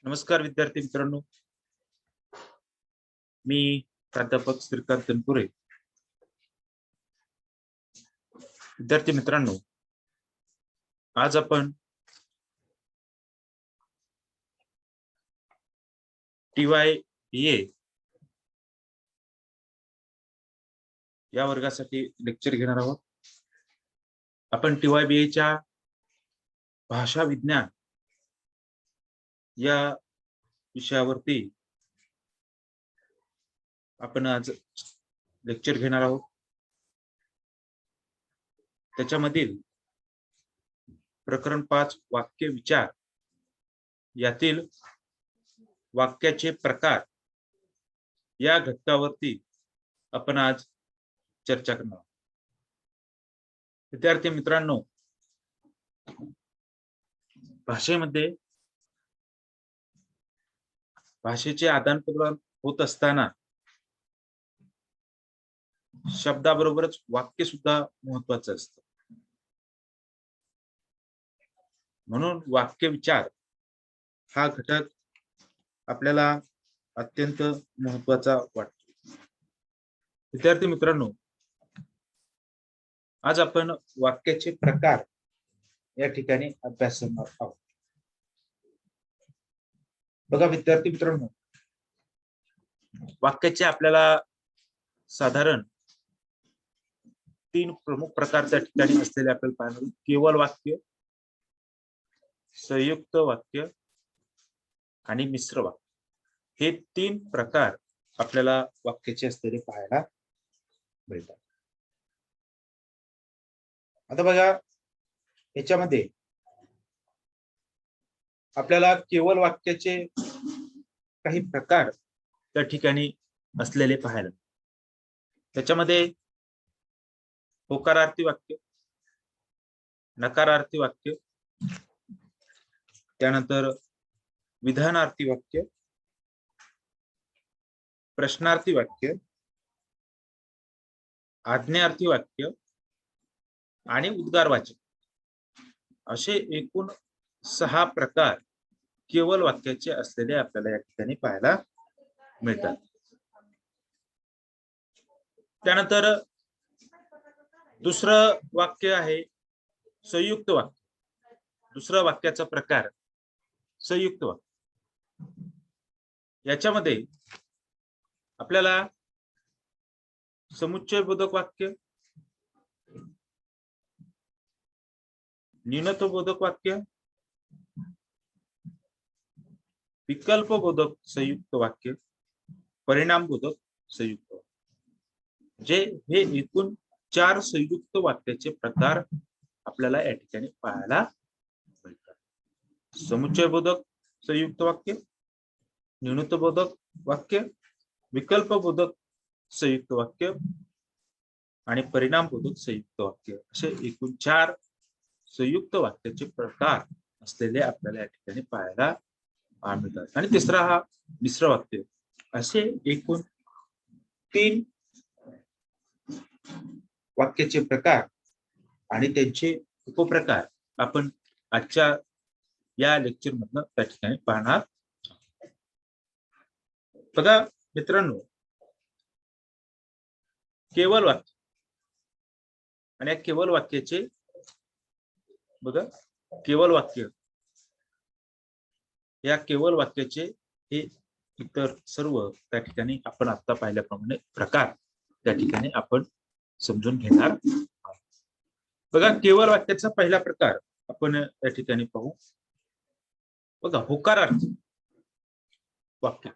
नमस्कार विद्यार्थी मित्रांनो, मी प्राध्यापक श्रीकांत तनपुरे. विद्यार्थी मित्रांनो, आज आपण TYBA या वर्गासाठी लेक्चर घेणार आहोत. आपण TYBA च्या भाषा विज्ञान या विषयावरती आपण आज लेक्चर घेणार आहोत. त्याच्यामधील प्रकरण 5 वाक्य विचार यातील वाक्याचे प्रकार या घटकावरती आपण आज चर्चा करणार आहोत. विद्यार्थी मित्रांनो, भाषेचे आदान प्रदान होत असताना शब्दाबरोबरच वाक्य सुद्धा महत्वाचं असतं. म्हणून वाक्य विचार हा घटक आपल्याला अत्यंत महत्वाचा वाटतो. विद्यार्थी मित्रांनो, आज आपण वाक्याचे प्रकार या ठिकाणी अभ्यास करणार आहोत. बघा विद्यार्थी मित्रांनो, वाक्याचे आपल्याला साधारण 3 प्रमुख प्रकार त्या ठिकाणी असलेले आपल्याला पाहायला, केवळ वाक्य, संयुक्त वाक्य आणि मिश्र वाक्य, हे 3 प्रकार आपल्याला वाक्याचे असलेले पाहायला मिळतात. आता बघा, याच्यामध्ये आपल्याला केवळ वाक्याचे काही प्रकार त्या ठिकाणी असलेले पाहायला. त्याच्यामध्ये होकारार्थी वाक्य, नकारार्थी वाक्य, त्यानंतर विधानार्थी वाक्य, प्रश्नार्थी वाक्य, आज्ञार्थी वाक्य आणि उद्गारवाचक, असे एकूण 6 प्रकार केवळ वाक्याचे असलेले आपल्याला या ठिकाणी पाहायला मिळतात. त्यानंतर दुसरं वाक्य आहे संयुक्त वाक्य. दुसरा वाक्याचा प्रकार संयुक्त वाक्य. याच्यामध्ये आपल्याला समुच्चयबोधक वाक्य, न्यूनत्वबोधक वाक्य, विकल्पबोधक संयुक्त वाक्य, परिणामबोधक संयुक्त वाक्य, जे हे एकूण 4 संयुक्त वाक्याचे प्रकार आपल्याला या ठिकाणी पाहायला मिळतात. समुच्चयबोधक संयुक्त वाक्य, न्यूनत्वबोधक वाक्य, विकल्पबोधक संयुक्त वाक्य आणि परिणामबोधक संयुक्त वाक्य, असे एकूण 4 संयुक्त वाक्याचे प्रकार असलेले आपल्याला या ठिकाणी पाहायला मिळतात. आणि तिसरा हा मिश्र वाक्य. असे एकूण 3 वाक्याचे प्रकार आणि त्यांचे उपप्रकार आपण आजच्या या लेक्चर मधनं त्या ठिकाणी पाहणार. बघा मित्रांनो, केवळ वाक्य आणि या केवळ वाक्याचे बघा, केवळ वाक्य, या केवळ वाक्याचे हे इतर सर्व त्या ठिकाणी आपण आता पाहिल्याप्रमाणे प्रकार त्या ठिकाणी आपण समजून घेणार आहोत. बघा, केवळ वाक्याचा पहिला प्रकार आपण या ठिकाणी पाहू. बघा, होकारार्थी वाक्य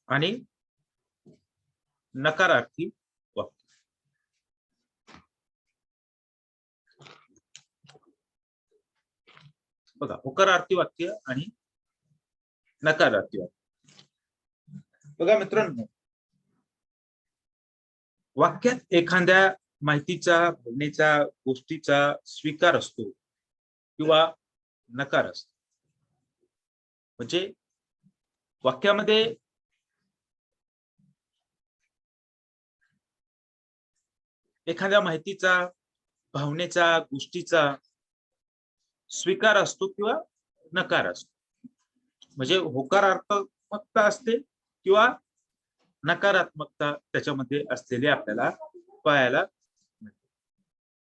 आणि नकारार्थी वाक्य. बघा, होकारार्थी वाक्य आणि नकारार्थी वाक्य. बघा मित्रांनो, वाक्यात एखाद्या माहितीचा, भावनेचा, गोष्टीचा स्वीकार असतो किंवा नकार असतो. म्हणजे वाक्यामध्ये एखाद्या माहितीचा, भावनेचा, गोष्टीचा स्वीकार असतो किंवा नकार असतो. म्हणजे होकारात्मकता असते किंवा नकारात्मकता त्याच्यामध्ये असलेली आपल्याला पाहायला मिळते.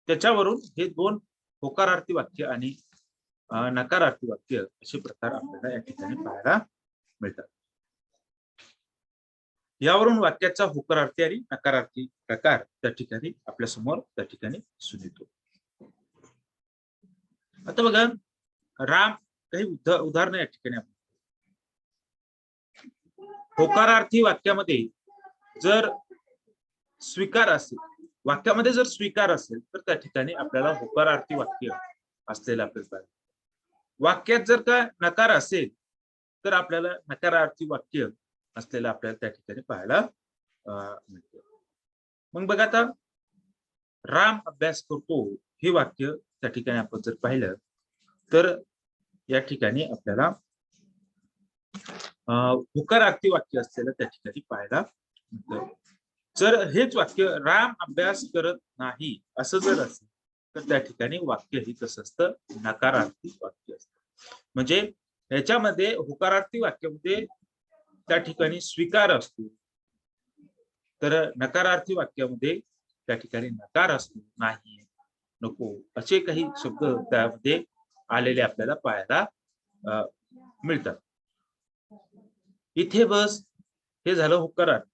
त्याच्यावरून हे दोन होकारार्थी वाक्य आणि नकारार्थी वाक्य असे प्रकार आपल्याला या ठिकाणी पाहायला मिळतात. यावरून वाक्याचा होकारार्थी आणि नकारार्थी प्रकार त्या ठिकाणी आपल्या समोर त्या ठिकाणी दिसून येतो. आता बघा, राम काही उदाहरणं या ठिकाणी आपण होकारार्थी वाक्यामध्ये जर स्वीकार असेल, वाक्यामध्ये जर स्वीकार असेल तर त्या ठिकाणी आपल्याला होकारार्थी वाक्य असलेलं आपल्याला पाहिजे. वाक्यात जर का नकार असेल तर आपल्याला नकारार्थी वाक्य असलेलं आपल्याला त्या ठिकाणी पाहायला मिळतं. मग बघा, आता राम अभ्यास करतो हे वाक्य त्या ठिकाणी आपण जर पाहिलं तर या ठिकाणी आपल्याला होकारार्थी वाक्य असलेलं त्या ठिकाणी पाहायला मिळतं. जर हेच वाक्य राम अभ्यास करत नाही असं जर असेल तर त्या ठिकाणी वाक्य हे कसं असतं, नकारार्थी वाक्य असतं. म्हणजे याच्यामध्ये होकारार्थी वाक्यामध्ये त्या ठिकाणी स्वीकार असतो, तर नकारार्थी वाक्यामध्ये त्या ठिकाणी नकार असतो, नाही, नको असे काही शब्द त्यामध्ये आलेले आपल्याला पाहायला मिळतात. इथे बस हे झालं होकारार्थी,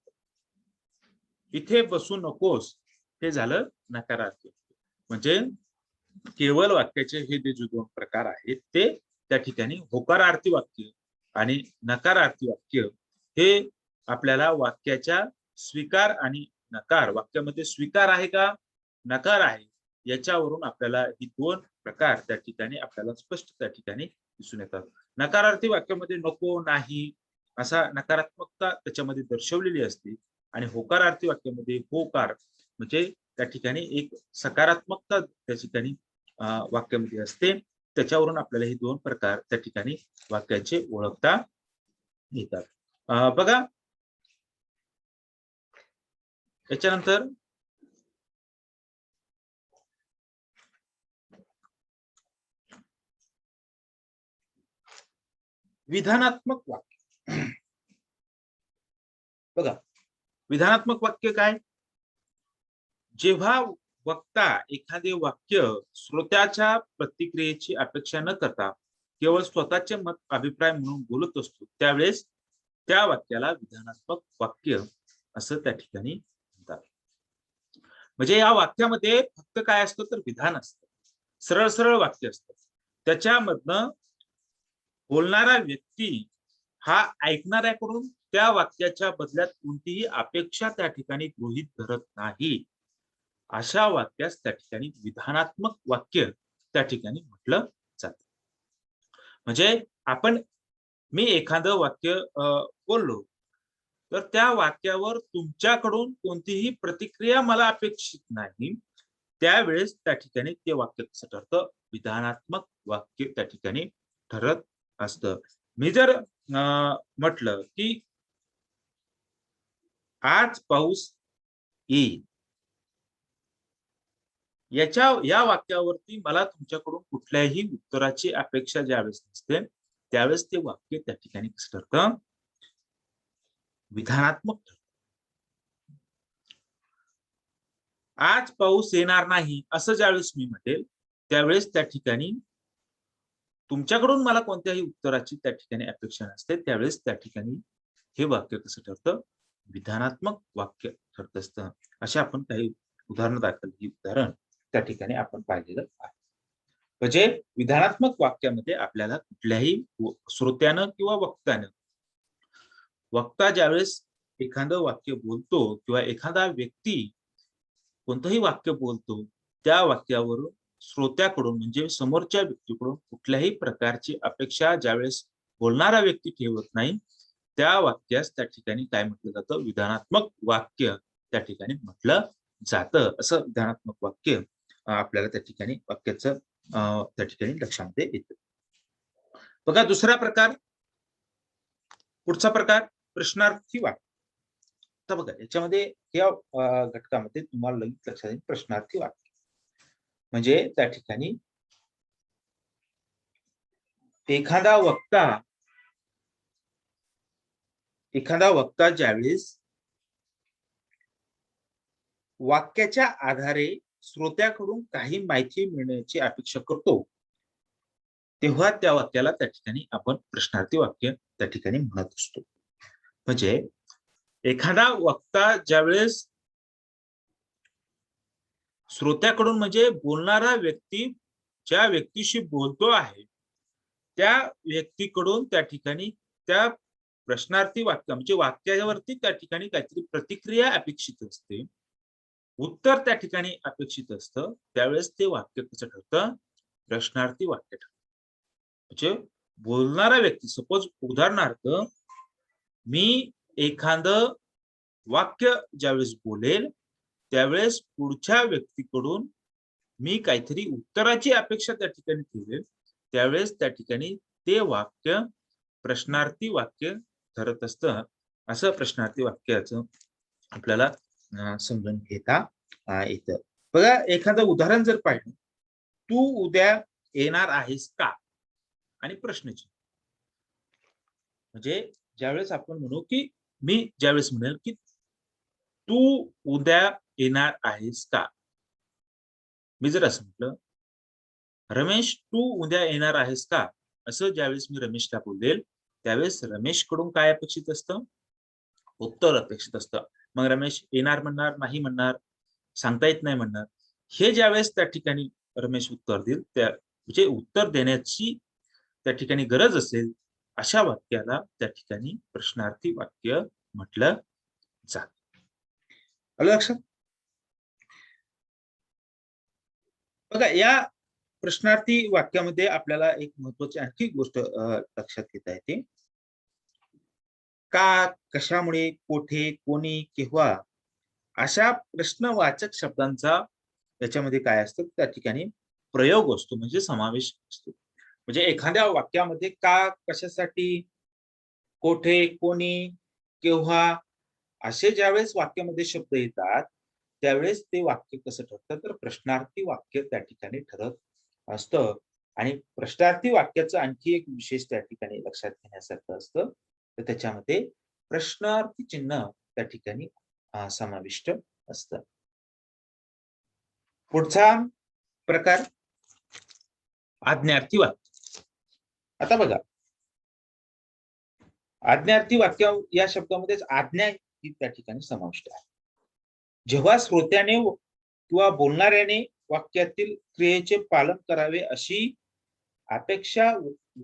इथे बसू नकोस हे झालं नकारार्थी. म्हणजे केवळ वाक्याचे हे जे दोन प्रकार आहेत ते त्या ठिकाणी होकारार्थी वाक्य आणि नकारार्थी वाक्य हे आपल्याला वाक्याच्या स्वीकार आणि नकार, वाक्यामध्ये स्वीकार आहे का नकार आहे याच्यावरून आपल्याला ही दोन प्रकार त्या ठिकाणी आपल्याला स्पष्ट त्या ठिकाणी दिसून येतात. नकारार्थी वाक्यामध्ये नको, नाही असा नकारात्मकता त्याच्यामध्ये दर्शवलेली असते आणि होकारार्थी वाक्यामध्ये होकार म्हणजे त्या ठिकाणी एक सकारात्मकता त्या ठिकाणी वाक्यामध्ये असते. त्याच्यावरून आपल्याला हे दोन प्रकार त्या ठिकाणी वाक्याचे ओळखता येतात. बघा, त्याच्यानंतर विधानात्मक वाक्य. बघा, विधानात्मक वाक्य काय, जेव्हा वक्ता एखादे वाक्य श्रोत्याच्या प्रतिक्रियेची अपेक्षा न करता केवळ स्वतःचे मत अभिप्राय म्हणून बोलत असतो त्यावेळेस त्या वाक्याला विधानात्मक वाक्य असं त्या ठिकाणी म्हणतात. म्हणजे या वाक्यामध्ये फक्त काय असतं तर विधान असतं, सरळ सरळ वाक्य असतं. त्याच्यामधनं बोलणारा व्यक्ती हा ऐकणाऱ्याकडून त्या वाक्याच्या बदल्यात कोणतीही अपेक्षा त्या ठिकाणी गृहीत धरत नाही. अशा वाक्यास त्या ठिकाणी विधानात्मक वाक्य त्या ठिकाणी म्हटलं जातं. म्हणजे मी एखादं वाक्य बोललो तर त्या वाक्यावर तुमच्याकडून कोणतीही प्रतिक्रिया मला अपेक्षित नाही, त्यावेळेस त्या ठिकाणी ते वाक्य कसं ठरतं, विधानात्मक वाक्य त्या ठिकाणी ठरत असतं. मी जर म्हटलं की आज पाऊस येईल, या वाक्यावरती मला तुमच्याकडून कुठल्याही उत्तराची अपेक्षा ज्यावेळेस नसते त्यावेळेस ते वाक्य त्या ठिकाणी कसं ठरतं, विधानात्मक ठरतं. आज पाऊस येणार नाही असं ज्यावेळेस मी म्हणेल त्यावेळेस त्या ठिकाणी तुमच्याकडून मला कोणत्याही उत्तराची त्या ठिकाणी अपेक्षा नसते, त्यावेळेस त्या ठिकाणी हे वाक्य कसं ठरतं, विधानात्मक वाक्य ठरत असतं. अशा आपण काही उदाहरणं दाखल, ही उदाहरण त्या ठिकाणी आपण पाहिलेलं आहे. म्हणजे विधानात्मक वाक्यामध्ये आपल्याला कुठल्याही श्रोत्यानं किंवा वक्ता ज्यावेळेस एखादं वाक्य बोलतो किंवा एखादा व्यक्ती कोणतंही वाक्य बोलतो त्या वाक्यावरून श्रोत्याकडून म्हणजे समोरच्या व्यक्तीकडून कुठल्याही प्रकारची अपेक्षा ज्यावेळेस बोलणारा व्यक्ती ठेवत नाही त्या वाक्यास त्या ठिकाणी काय म्हटलं जातं, विधानात्मक वाक्य त्या ठिकाणी म्हटलं जातं. असं विधानात्मक वाक्य आपल्याला त्या ठिकाणी वाक्याचं त्या ठिकाणी लक्षामध्ये येतं. बघा, दुसरा प्रकार, पुढचा प्रकार प्रश्नार्थी वाक्य. तर बघा, याच्यामध्ये या घटकामध्ये तुम्हाला लगेच लक्षात येईल प्रश्नार्थी वाक्य म्हणजे त्या ठिकाणी एखादा वक्ता ज्यावेळेस वाक्याच्या आधारे श्रोत्याकडून काही माहिती मिळण्याची अपेक्षा करतो, तेव्हा त्या वाक्याला त्या ठिकाणी आपण प्रश्नार्थी वाक्य त्या ठिकाणी म्हणत असतो. म्हणजे एखादा वक्ता ज्यावेळेस श्रोत्याकडून, म्हणजे बोलणारा व्यक्ती ज्या व्यक्तीशी बोलतो आहे त्या व्यक्तीकडून त्या ठिकाणी त्या प्रश्नार्थी वाक्य म्हणजे वाक्यावरती त्या ठिकाणी काहीतरी प्रतिक्रिया अपेक्षित असते, उत्तर त्या ठिकाणी अपेक्षित असतं, त्यावेळेस ते वाक्य कसं ठरतं? प्रश्नार्थी वाक्य ठरतं. म्हणजे बोलणारा व्यक्ती, सपोज उदाहरणार्थ मी एखादं वाक्य ज्यावेळेस बोलेल त्यावेळेस पुढच्या व्यक्तीकडून मी काहीतरी उत्तराची अपेक्षा त्या ठिकाणी ठेवेल, त्यावेळेस त्या ठिकाणी ते वाक्य प्रश्नार्थी वाक्य ठरत असतं. असं प्रश्नार्थी वाक्याचं आपल्याला समजून घेता येतं. बघा, एखादं उदाहरण जर पाहिलं, तू उद्या येणार आहेस का? आणि प्रश्नचिन्ह. म्हणजे ज्यावेळेस आपण म्हणू की मी ज्यावेळेस म्हणेल की तू उद्या येणार आहेस का? मी जर असं म्हटलं, रमेश तू उद्या येणार आहेस का? असं ज्यावेळेस मी रमेशला बोलेल त्यावेळेस रमेश कडून काय अपेक्षित असतं? उत्तर अपेक्षित असतं. मग रमेश येणार म्हणणार, नाही म्हणणार, सांगता येत नाही म्हणणार. हे ज्यावेळेस त्या ठिकाणी रमेश उत्तर देईल, त्या म्हणजे उत्तर देण्याची त्या ठिकाणी गरज असेल, अशा वाक्याला त्या ठिकाणी प्रश्नार्थी वाक्य म्हटलं जातं. आलं लक्षात? बघा, या प्रश्नार्थी वाक्यामध्ये आपल्याला एक महत्वाची आणखी गोष्ट लक्षात घेता येते. का, कशामुळे, कोठे, कोणी, केव्हा अशा प्रश्नवाचक शब्दांचा त्याच्यामध्ये काय असतं? त्या ठिकाणी प्रयोग असतो, म्हणजे समावेश असतो. म्हणजे एखाद्या वाक्यामध्ये का, कशासाठी, कोठे, कोणी, केव्हा असे ज्यावेळेस वाक्यामध्ये शब्द येतात त्यावेळेस ते वाक्य कसं ठरतं? तर प्रश्नार्थी वाक्य त्या ठिकाणी ठरत असतं. आणि प्रश्नार्थी वाक्याचं आणखी एक विशेष त्या ठिकाणी लक्षात घेण्यासारखं असतं, तर त्याच्यामध्ये प्रश्नार्थी चिन्ह त्या ठिकाणी समाविष्ट असतं. पुढचा प्रकार आज्ञार्थी वाक्य. आता बघा, आज्ञार्थी वाक्य या शब्दामध्येच आज्ञा ही त्या ठिकाणी समाविष्ट आहे. जेव्हा श्रोत्याने किंवा बोलणाऱ्याने वाक्यातील क्रियेचे पालन करावे अशी अपेक्षा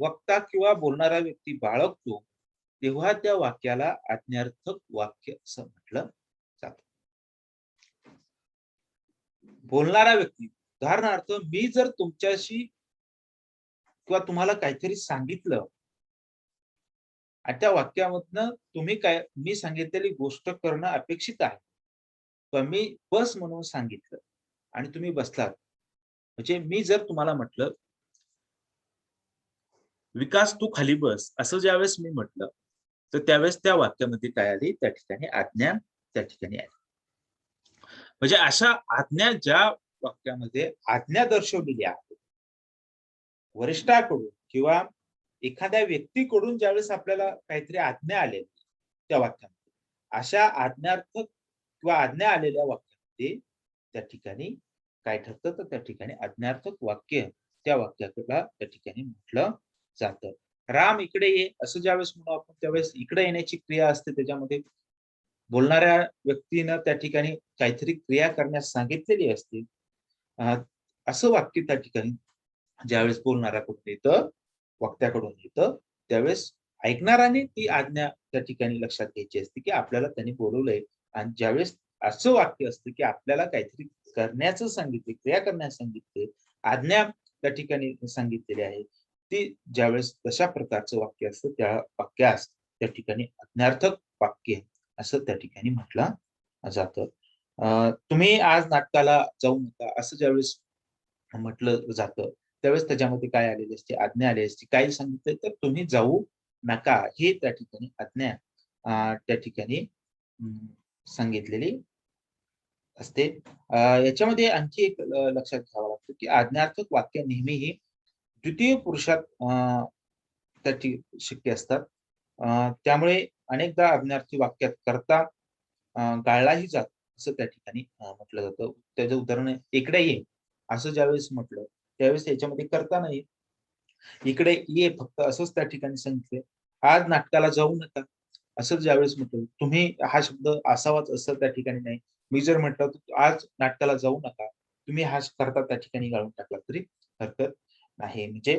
वक्ता किंवा बोलणारा व्यक्ती बाळगतो, तेव्हा त्या वाक्याला आज्ञार्थक वाक्य असं म्हटलं जातं. बोलणारा व्यक्ती, उदाहरणार्थ मी जर तुमच्याशी किंवा तुम्हाला काहीतरी सांगितलं आणि त्या वाक्यामधनं तुम्ही काय, मी सांगितलेली गोष्ट करणं अपेक्षित आहे, पण मी बस म्हणून सांगितलं आणि तुम्ही बसलात. म्हणजे मी जर तुम्हाला म्हटलं, विकास तू खाली बस, असं ज्यावेळेस मी म्हटलं, तर त्यावेळेस त्या वाक्यामध्ये काय आली? त्या ठिकाणी आज्ञा त्या ठिकाणी आली. म्हणजे अशा आज्ञा ज्या वाक्यामध्ये आज्ञा दर्शवलेली आहे वरिष्ठाकडून किंवा एखाद्या व्यक्तीकडून, ज्यावेळेस आपल्याला काहीतरी आज्ञा आलेली त्या वाक्यामध्ये, अशा आज्ञार्थक किंवा आज्ञा आलेल्या वाक्यामध्ये त्या ठिकाणी काय ठरतं? तर त्या ठिकाणी आज्ञार्थक वाक्य त्या वाक्याला त्या ठिकाणी म्हटलं जातं. राम इकडे ये असं ज्यावेळेस म्हणू आपण, त्यावेळेस इकडे येण्याची क्रिया असते, त्याच्यामध्ये बोलणाऱ्या व्यक्तीनं त्या ठिकाणी काहीतरी क्रिया करण्यास सांगितलेली असते. असं वाक्य त्या ठिकाणी ज्यावेळेस बोलणाऱ्याकडून येतं, वक्त्याकडून येतं, त्यावेळेस ऐकणाऱ्याने ती आज्ञा त्या ठिकाणी लक्षात घ्यायची असते, की आपल्याला त्यांनी बोलवलंय. आणि ज्यावेळेस असं वाक्य असतं, की आपल्याला काहीतरी करण्याचं सांगितले, क्रिया करण्यास सांगितले, आज्ञा त्या ठिकाणी सांगितलेली आहे, ती ज्यावेळेस तशा प्रकारचं वाक्य असतं, त्या वाक्यास त्या ठिकाणी आज्ञार्थक वाक्य असं त्या ठिकाणी म्हटलं जातं. तुम्ही आज नाटकाला जाऊ नका असं ज्यावेळेस म्हटलं जातं, त्यावेळेस त्याच्यामध्ये काय आलेली असते? आज्ञा आलेली असते. काय सांगितलंय? तर तुम्ही जाऊ नका, हे त्या ठिकाणी आज्ञा त्या ठिकाणी सांगितलेली असते. याच्यामध्ये आणखी एक लक्षात घ्यावं लागतं, की आज्ञार्थक वाक्य नेहमीही द्वितीय पुरुषात शक्य असतात. त्यामुळे अनेकदा आज्ञार्थी वाक्यात करता गाळलाही जातो असं त्या ठिकाणी म्हटलं जातं. त्याचं उदाहरण इकडे ये असं ज्यावेळेस म्हटलं त्यावेळेस याच्यामध्ये करता नाही, इकडे ये फक्त असंच त्या ठिकाणी सांगितलंय. आज नाटकाला जाऊ नका असं ज्यावेळेस म्हटलं, तुम्ही हा शब्द असावाच असं त्या ठिकाणी नाही. मी जर म्हटलं आज नाटकाला जाऊ नका, तुम्ही हा करता त्या ठिकाणी गाळून टाकला तरी हरकत नाही. म्हणजे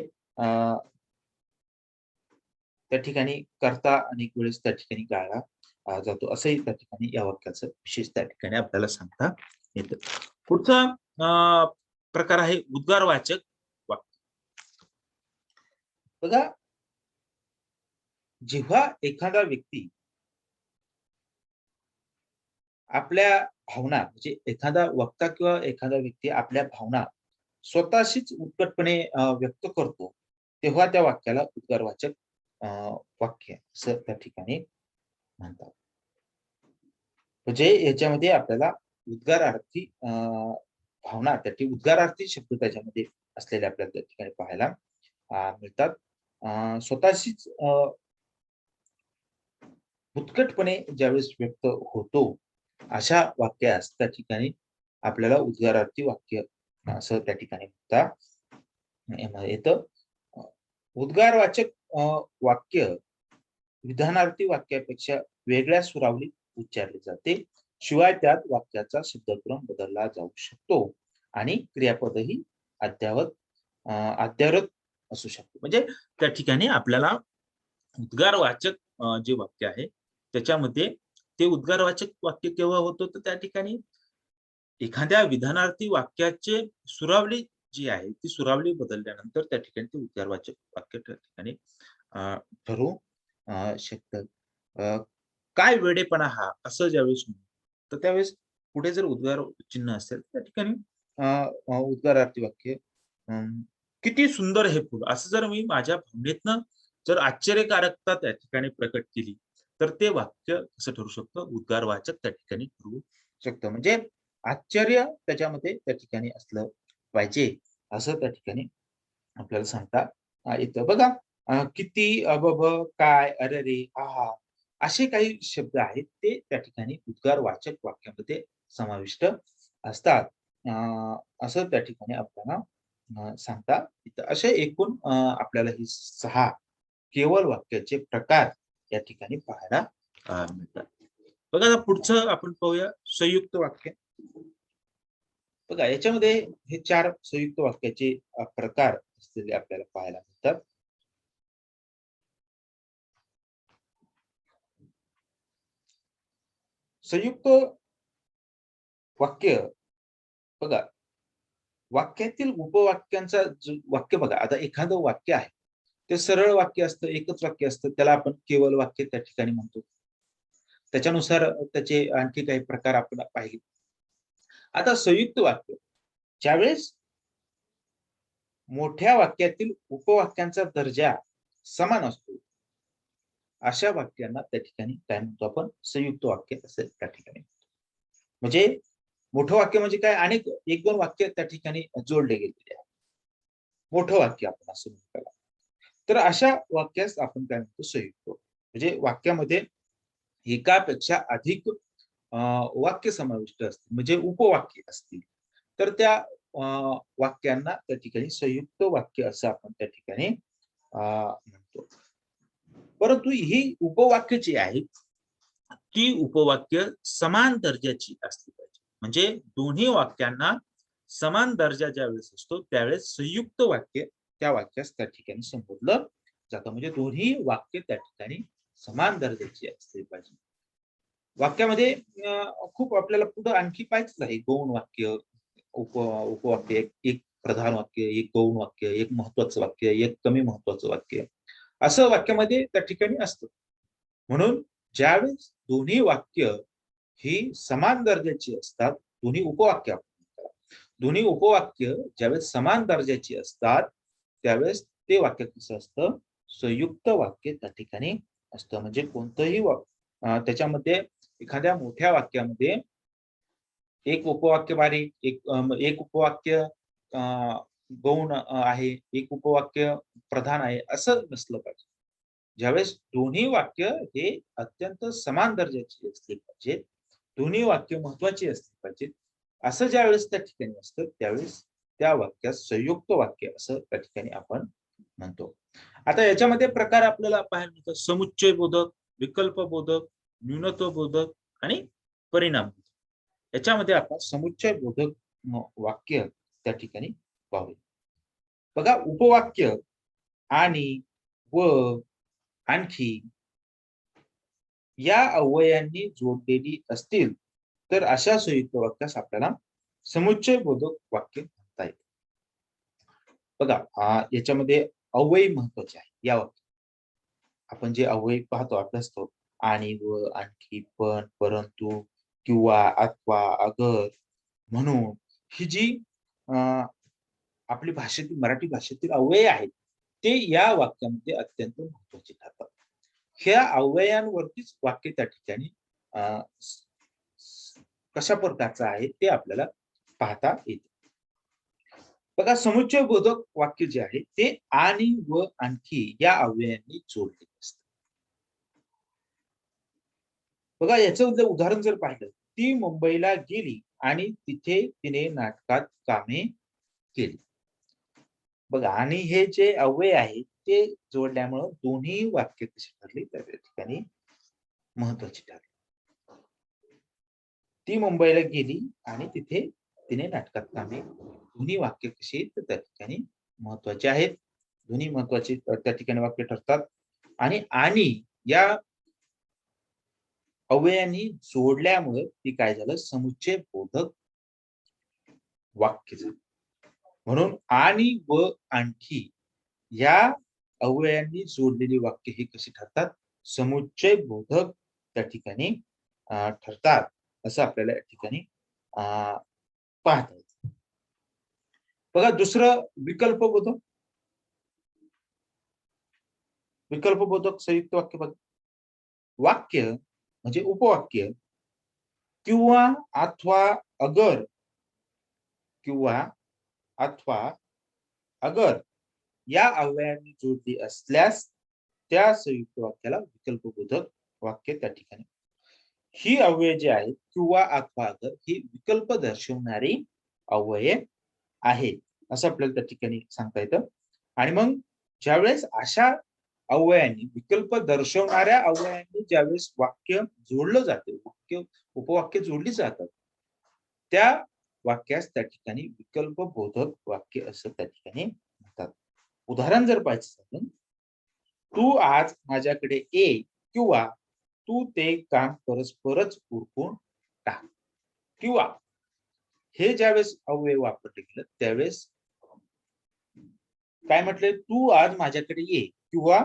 त्या ठिकाणी करता अनेक वेळेस त्या ठिकाणी गाळला जातो असंही त्या ठिकाणी या वाक्याचं विशेष त्या ठिकाणी आपल्याला सांगता येतं. पुढचा प्रकार आहे उद्गारवाचक वाक्य. बघा, जेव्हा एखादा व्यक्ती आपल्या भावना म्हणजे एखादा वक्ता किंवा एखादा व्यक्ती आपल्या भावना स्वतःशीच उत्कटपणे व्यक्त करतो, तेव्हा त्या वाक्याला उद्गारवाचक वाक्य असं त्या ठिकाणी म्हणतात. म्हणजे याच्यामध्ये आपल्याला उद्गारार्थी भावना उद्गारार्थी शब्द त्याच्यामध्ये असलेले आपल्याला त्या ठिकाणी पाहायला मिळतात. स्वतःशीच उत्कटपणे ज्यावेळेस व्यक्त होतो अशा वाक्यास त्या ठिकाणी आपल्याला उद्गारार्थी वाक्य असं त्या ठिकाणी म्हणता येतं. उद्गारवाचक वाक्य विधानार्थी वाक्यापेक्षा वेगळ्या सुरावलीत उच्चारले जाते. शिवाय त्यात वाक्याचा शब्दक्रम बदलला जाऊ शकतो आणि क्रियापदही अद्ययावत असू शकतो. म्हणजे त्या ठिकाणी आपल्याला उद्गारवाचक जे वाक्य आहे त्याच्यामध्ये ते उद्गारवाचक वाक्य केव्हा होतं तर त्या ठिकाणी एखाद्या विधानार्थी वाक्याचे सुरावली जी आहे ती सुरावली बदलल्यानंतर त्या ठिकाणी ते उद्गारवाचक वाक्य त्या ठिकाणी ठरू शकतं. काय वेडेपणा हा असं ज्यावेळेस तर त्यावेळेस पुढे जर उद्गार चिन्ह असेल त्या ठिकाणी उद्गारार्थी वाक्य किती सुंदर हे फूल असं जर मी माझ्या भावनेतनं जर आश्चर्यकारकता त्या ठिकाणी प्रकट केली तर ते वाक्य कसं ठरू शकतं उद्गारवाचक त्या ठिकाणी ठरू शकतं. म्हणजे आश्चर्य त्याच्यामध्ये त्या ठिकाणी असलं पाहिजे असं त्या ठिकाणी आपल्याला सांगता येतं. बघा, किती, अबब, काय, अरे रे, आहा असे काही शब्द आहेत ते त्या ठिकाणी उद्गारवाचक वाक्यामध्ये समाविष्ट असतात. असं त्या ठिकाणी आपल्याला सांगता येतं. असे एकूण आपल्याला ही 6 केवळ वाक्याचे प्रकार या ठिकाणी पाहायला मिळतात. बघा, आता पुढचं आपण पाहूया संयुक्त वाक्य. बघा, याच्यामध्ये हे 4 संयुक्त वाक्याचे प्रकार असलेले आपल्याला पाहायला मिळतात. संयुक्त वाक्य बघा, वाक्यातील उपवाक्यांचा वाक्य बघा, आता एखादं वाक्य आहे ते सरळ वाक्य असतं, एकच वाक्य असतं, त्याला आपण केवळ वाक्य त्या ठिकाणी म्हणतो. त्याच्यानुसार त्याचे आणखी काही प्रकार आपण पाहिले. आता संयुक्त वाक्य ज्यावेळेस मोठ्या वाक्यातील उपवाक्यांचा दर्जा समान असतो अशा वाक्यांना त्या ठिकाणी काय म्हणतो आपण संयुक्त वाक्य असेल त्या ठिकाणी. म्हणजे मोठं वाक्य म्हणजे काय, अनेक 1-2 वाक्य त्या ठिकाणी जोडले गेलेले आहे, मोठं वाक्य आपण असं म्हणतो. तर अशा वाक्यास आपण काय म्हणतो संयुक्त. म्हणजे वाक्यामध्ये एकापेक्षा अधिक वाक्य समाविष्ट असतील म्हणजे उपवाक्य असतील तर त्या वाक्यांना त्या ठिकाणी संयुक्त वाक्य असं आपण त्या ठिकाणी म्हणतो. परंतु ही उपवाक्य जी आहेत ती उपवाक्य समान दर्जाची असली पाहिजे. म्हणजे दोन्ही वाक्यांना समान दर्जा ज्यावेळेस असतो त्यावेळेस संयुक्त वाक्य त्या वाक्यास त्या ठिकाणी संबोधलं जातं. म्हणजे दोन्ही वाक्य त्या ठिकाणी समान दर्जाची असली पाहिजे. वाक्यामध्ये खूप आपल्याला पुढे आणखी पाहायचं आहे. गौण वाक्य, उपवाक्य, एक प्रधान वाक्य, एक गौण वाक्य, एक महत्वाचं वाक्य, एक कमी महत्वाचं वाक्य असं वाक्यामध्ये त्या ठिकाणी असतं. म्हणून ज्यावेळेस दोन्ही वाक्य ही समान दर्जाची असतात, दोन्ही उपवाक्य दोन्ही उपवाक्य ज्यावेळेस समान दर्जाची असतात त्यावेळेस ते वाक्य कसं असतं संयुक्त वाक्य त्या ठिकाणी असतं. म्हणजे कोणतंही त्याच्यामध्ये एखाद्या मोठ्या वाक्यामध्ये एक उपवाक्य बारीक, एक उपवाक्य गौण आहे, एक उपवाक्य प्रधान आहे असं नसलं पाहिजे. ज्यावेळेस दोन्ही वाक्य हे अत्यंत समान दर्जाची असली पाहिजेत, दोन्ही वाक्य महत्वाची असली पाहिजेत, असं ज्यावेळेस त्या ठिकाणी असतं त्यावेळेस त्या वाक्यास संयुक्त वाक्य असं त्या ठिकाणी आपण म्हणतो. आता याच्यामध्ये प्रकार आपल्याला पाहायला मिळतात. समुच्चय बोधक, विकल्प बोधक, न्यूनत्व बोधक आणि परिणाम. याच्यामध्ये आपण समुच्चय बोधक वाक्य त्या ठिकाणी पाहूया. बघा, उपवाक्य आणि व आणखी या अवययांनी जोडलेली असतील तर अशा संयुक्त वाक्यास आपल्याला समुच्चय बोधक वाक्य म्हणता येते. बघा, याच्यामध्ये अव्यय महत्वाचे आहे. या वाक्यात आपण जे अव्यय पाहतो, अभ्यासतो, आणि, व, आणखी, पण, परंतु, किंवा, अथवा, अगर, म्हणून, ही जी आपली भाषेतील मराठी भाषेतील अव्यय आहेत ते या वाक्यामध्ये अत्यंत महत्वाचे ठरतात. ह्या अव्ययांवरतीच वाक्य त्या ठिकाणी कशा प्रकारचं आहे ते आपल्याला पाहता येते. बघा, समुच्चय बोधक वाक्य जे आहे ते आणि, व, आणखी या अव्ययांनी जोडलेले असते. बघा, याचं उदाहरण जर पाहिलं, ती मुंबईला गेली आणि तिथे तिने नाटकात कामे केली. बघा, आणि हे जे अव्यय आहे ते जोडल्यामुळं दोन्ही वाक्य कशी ठरली त्या ठिकाणी महत्वाची ठरली. ती मुंबईला गेली आणि तिथे तिने नाटकात कामे, दोन्ही वाक्य कशी तर त्या ठिकाणी महत्वाचे आहेत. दोन्ही महत्वाचे त्या ठिकाणी वाक्य ठरतात. आणि या अव्ययांनी जोडल्यामुळे ती काय झालं, समुच्चय बोधक वाक्य झालं. म्हणून आणि, व, आणखी या अव्ययांनी जोडलेली वाक्य हे कशी ठरतात, समुच्चय बोधक त्या ठिकाणी ठरतात, असं आपल्याला या ठिकाणी पाहता येतं. बघा, दुसरं विकल्प बोधक. विकल्प बोधक संयुक्त वाक्य बघा. वाक्य म्हणजे उपवाक्य किंवा, अथवा, अगर, किंवा, अथवा, अगर या अव्ययांनी जोडली असल्यास त्या संयुक्त वाक्याला विकल्प बोधक वाक्य त्या ठिकाणी. ही अव्यय जे आहेत किंवा, अथवा, अगर ही विकल्प दर्शवणारी अव्यय आहेत असं आपल्याला त्या ठिकाणी सांगता येतं. आणि मग ज्यावेळेस अशा अव्ययांनी, विकल्प दर्शवणाऱ्या अव्ययांनी ज्यावेळेस वाक्य जोडलं जाते, वाक्य उपवाक्य जोडली जातात, त्या वाक्यास त्या ठिकाणी विकल्प बोधक वाक्य असं त्या ठिकाणी म्हणतात. उदाहरण जर पाहायचं असेल, तू आज माझ्याकडे ये, किंवा तू ते काम परस्परच उरकून टाक. किंवा हे ज्यावेळेस अव्यय वापरले गेलं त्यावेळेस काय म्हटलंय, तू आज माझ्याकडे ये किंवा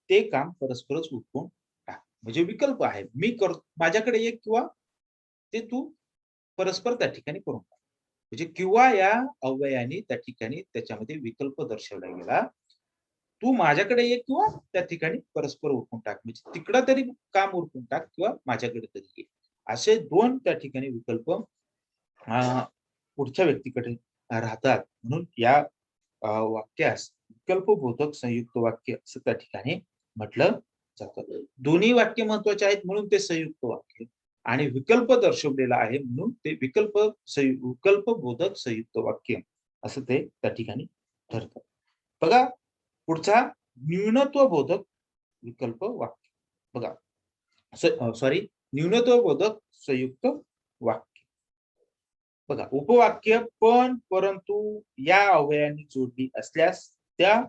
ते काम परस्परच उरकून टाक. म्हणजे विकल्प आहे, मी करतो, माझ्याकडे ये किंवा ते तू परस्पर त्या ठिकाणी करून टाक. म्हणजे किंवा या अव्ययाने त्या ठिकाणी त्याच्यामध्ये विकल्प दर्शवला गेला. तू माझ्याकडे ये किंवा त्या ठिकाणी परस्पर उरकून टाक. म्हणजे तिकडं तरी काम उरकून टाक किंवा माझ्याकडे तरी ये. असे दोन त्या ठिकाणी विकल्प पुढच्या व्यक्तीकडे राहतात. म्हणून या वाक्यास विकल्प बोधक संयुक्त वाक्य असं त्या ठिकाणी म्हटलं जातं. दोन्ही वाक्य महत्वाचे आहेत म्हणून ते संयुक्त वाक्य, आणि विकल्प दर्शवलेला आहे म्हणून ते विकल्प बोधक संयुक्त वाक्य असं ते त्या ठिकाणी ठरतं. बघा, पुढचा न्यूनत्व बोधक विकल्प वाक्य. बघा, सॉरी, न्यूनत्व बोधक संयुक्त वाक्य. बघा, उपवाक्य पण, परंतु या अव्ययांनी जोडली असल्यास त्या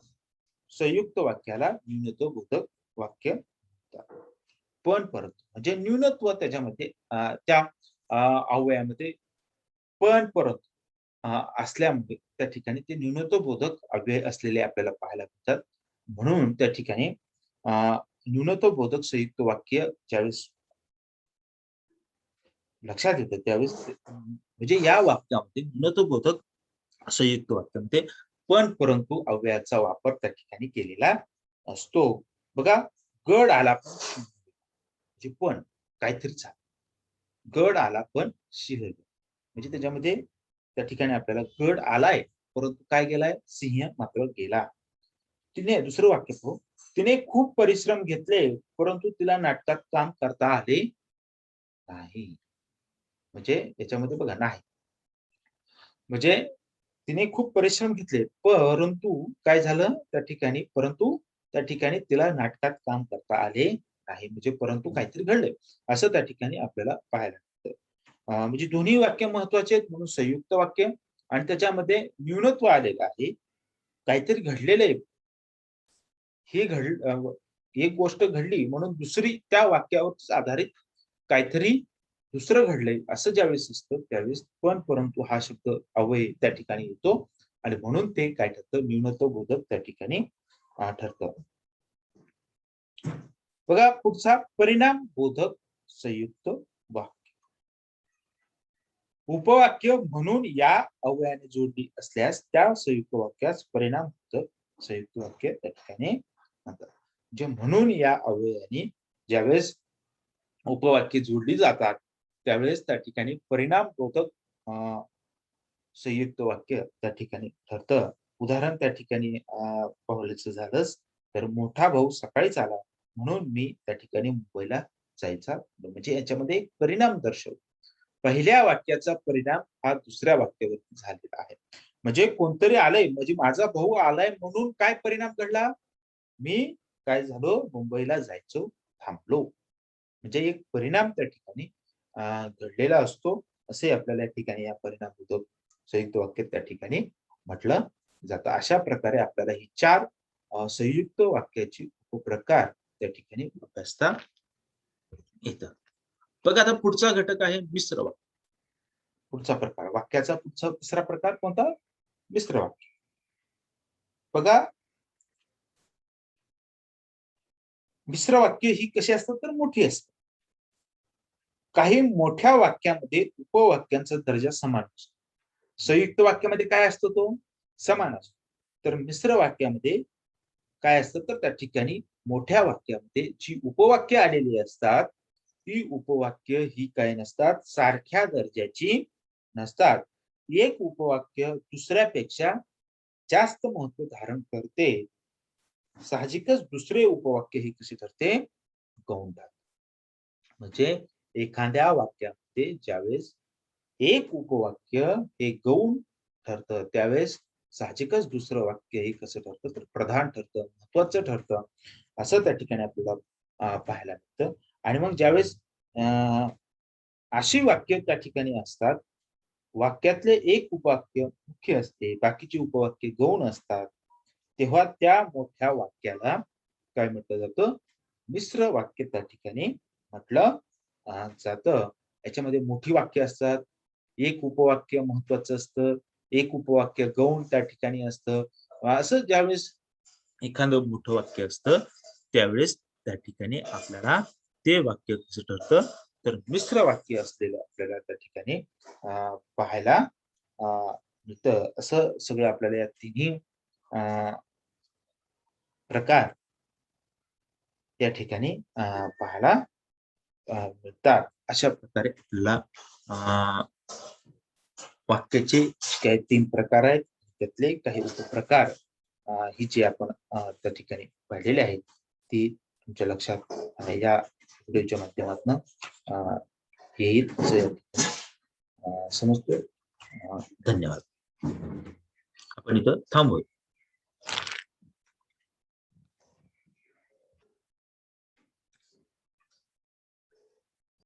संयुक्त वाक्याला न्यूनत्व बोधक वाक्य म्हणतात. पण, परंतु म्हणजे न्यूनत्व त्याच्यामध्ये त्या अव्ययामध्ये पण, परंतु असल्यामुळे त्या ठिकाणी ते न्यूनत्व बोधक अव्यय असलेले आपल्याला पाहायला मिळतात. म्हणून त्या ठिकाणी न्यूनत्व बोधक संयुक्त वाक्य ज्यावेळेस लक्षात येतं त्यावेळेस म्हणजे या वाक्यामध्ये न्यूनत्व बोधक संयुक्त वाक्यामध्ये पण, परंतु अव्ययाचा वापर त्या ठिकाणी केलेला असतो. बघा, गड आला पण, म्हणजे पण काहीतरी झालं. गड आला पण सिंह, म्हणजे त्याच्यामध्ये त्या ठिकाणी आपल्याला गड आलाय परंतु काय गेलाय, सिंह मात्र गेला. तिने दुसरं वाक्य पाहू. तिने खूप परिश्रम घेतले परंतु तिला नाटकात काम करता आले नाही. म्हणजे याच्यामध्ये बघा नाही, म्हणजे तिने खूप परिश्रम घेतले परंतु काय झालं त्या ठिकाणी तिला नाटकात काम करता आले नाही. म्हणजे परंतु काहीतरी घडलंय असं त्या ठिकाणी आपल्याला पाहायला मिळतं. म्हणजे दोन्ही वाक्य महत्वाचे आहेत म्हणून संयुक्त वाक्य, आणि त्याच्यामध्ये न्यूनत्व आलेलं आहे, काहीतरी घडलेलं आहे. एक गोष्ट घडली म्हणून दुसरी त्या वाक्यावर आधारित काहीतरी दुसरं घडलंय असं ज्यावेळेस असतं त्यावेळेस पण परंतु हा शब्द अव्यय त्या ठिकाणी येतो, आणि म्हणून ते काय ठरतं, न्यूनत्व बोधक त्या ठिकाणी ठरतं. बघा पुढचा परिणाम बोधक संयुक्त वाक्य. उपवाक्य म्हणून या अव्ययाने जोडली असल्यास त्या संयुक्त वाक्यास परिणाम बोधक संयुक्त वाक्य त्या ठिकाणी म्हणतात. जे म्हणून या अव्ययाने ज्यावेळेस उपवाक्य जोडली जातात त्यावेळेस त्या ठिकाणी परिणाम बोधक संयुक्त वाक्य त्या ठिकाणी ठरतं. उदाहरण त्या ठिकाणी पाहायचं झालंच तर मोठा भाऊ सकाळीच आला म्हणून मी त्या ठिकाणी मुंबईला जायचा, म्हणजे याच्यामध्ये एक परिणाम दर्शवतो. पहिल्या वाक्याचा परिणाम हा दुसऱ्या वाक्यावरती झालेला आहे. म्हणजे कोणतरी आलंय, म्हणजे माझा भाऊ आलाय म्हणून काय परिणाम घडला, मी काय झालो, मुंबईला जायचो थांबलो. म्हणजे एक परिणाम त्या ठिकाणी घडलेला असतो, असे आपल्याला या ठिकाणी या परिणाम संयुक्त वाक्य त्या ठिकाणी म्हटलं जातं. अशा प्रकारे आपल्याला ही 4 संयुक्त वाक्याची उपप्रकार त्या ठिकाणी अभ्यासता येतात. बघा आता पुढचा घटक आहे मिश्र वाक्य. पुढचा प्रकार वाक्याचा पुढचा तिसरा प्रकार कोणता, मिश्र वाक्य. बघा मिश्र वाक्य ही कशी असतात तर मोठी असतात. काही मोठ्या वाक्यामध्ये उपवाक्यांचा दर्जा समान असतो. संयुक्त वाक्यामध्ये काय असतो, तो समान असतो. तर मिश्र वाक्यामध्ये काय असतं तर त्या ठिकाणी मोठ्या वाक्यामध्ये जी उपवाक्य आलेली असतात ती उपवाक्य ही काय नसतात, सारख्या दर्जाची नसतात. एक उपवाक्य दुसऱ्यापेक्षा जास्त महत्व धारण करते. साहजिकच दुसरे उपवाक्य ही कशी ठरते, गौण ठरते. म्हणजे एखाद्या वाक्यामध्ये ज्यावेळेस एक उपवाक्य हे गौण ठरतं त्यावेळेस साहजिकच दुसरं वाक्य हे कसं ठरतं तर प्रधान ठरतं, महत्वाचं ठरतं, असं त्या ठिकाणी आपल्याला पाहायला मिळतं. आणि मग ज्यावेळेस अशी वाक्य त्या ठिकाणी असतात, वाक्यातले एक उपवाक्य मुख्य असते, बाकीची उपवाक्य गौण असतात, तेव्हा त्या मोठ्या वाक्याला काय म्हटलं जातं, मिश्र वाक्य त्या ठिकाणी म्हटलं जातं. याच्यामध्ये मोठी वाक्य असतात, एक उपवाक्य महत्वाचं असतं, एक उपवाक्य गौण त्या ठिकाणी असतं. असं ज्यावेळेस एखादं मोठं वाक्य असतं त्यावेळेस त्या ठिकाणी आपल्याला ते वाक्य कसं ठरतं तर मिश्र वाक्य असलेलं आपल्याला त्या ठिकाणी पाहायला मिळतं. असं सगळं आपल्याला या तिन्ही प्रकार त्या ठिकाणी पाहायला मिळतात. अशा प्रकारे आपल्याला वाक्याचे काही 3 प्रकार आहेत, त्यातले काही उपप्रकार ही जी आपण त्या ठिकाणी पाहिलेली आहेत ती तुमच्या लक्षात या व्हिडिओच्या माध्यमातून येईल असं समजतोय. धन्यवाद. आपण इथं थांबूया.